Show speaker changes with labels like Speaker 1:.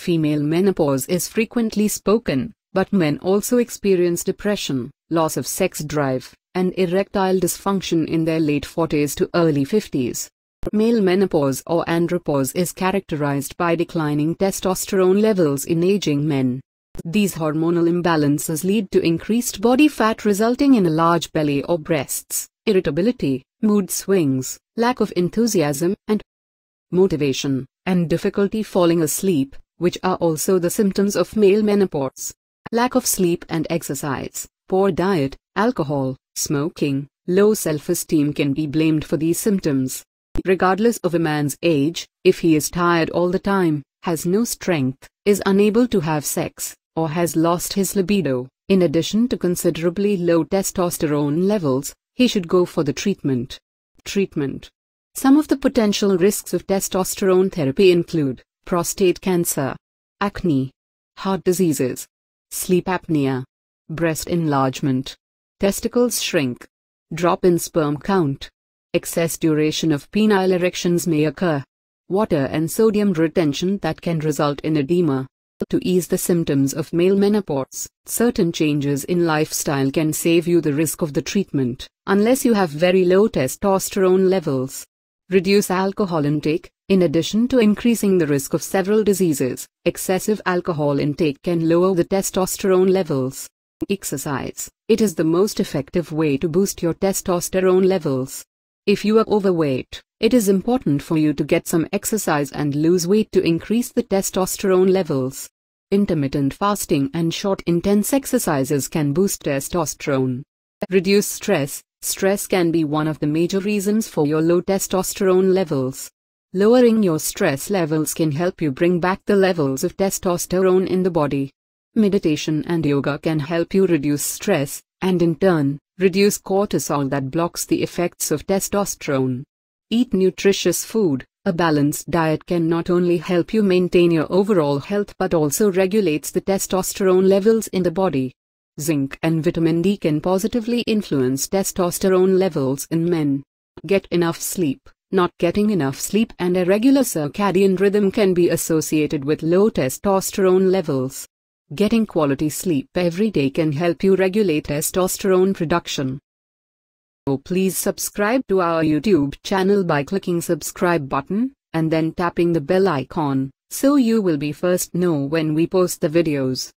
Speaker 1: Female menopause is frequently spoken, but men also experience depression, loss of sex drive, and erectile dysfunction in their late 40s to early 50s. Male menopause or andropause is characterized by declining testosterone levels in aging men. These hormonal imbalances lead to increased body fat, resulting in a large belly or breasts, irritability, mood swings, lack of enthusiasm and motivation, and difficulty falling asleep, which are also the symptoms of male menopause. Lack of sleep and exercise, poor diet, alcohol, smoking, low self-esteem can be blamed for these symptoms. Regardless of a man's age, if he is tired all the time, has no strength, is unable to have sex, or has lost his libido, in addition to considerably low testosterone levels, he should go for the treatment. Some of the potential risks of testosterone therapy include prostate cancer, acne, heart diseases, sleep apnea, breast enlargement, testicles shrink, drop in sperm count, excess duration of penile erections may occur, water and sodium retention that can result in edema. To ease the symptoms of male menopause, certain changes in lifestyle can save you the risk of the treatment, unless you have very low testosterone levels. Reduce alcohol intake. In addition to increasing the risk of several diseases, excessive alcohol intake can lower the testosterone levels. Exercise. It is the most effective way to boost your testosterone levels. If you are overweight, it is important for you to get some exercise and lose weight to increase the testosterone levels. Intermittent fasting and short intense exercises can boost testosterone. Reduce stress. Stress can be one of the major reasons for your low testosterone levels. Lowering your stress levels can help you bring back the levels of testosterone in the body. Meditation and yoga can help you reduce stress, and in turn, reduce cortisol that blocks the effects of testosterone. Eat nutritious food. A balanced diet can not only help you maintain your overall health but also regulates the testosterone levels in the body. Zinc and vitamin D can positively influence testosterone levels in men. Get enough sleep. Not getting enough sleep and irregular circadian rhythm can be associated with low testosterone levels. Getting quality sleep every day can help you regulate testosterone production. So please subscribe to our YouTube channel by clicking subscribe button, and then tapping the bell icon, so you will be first know when we post the videos.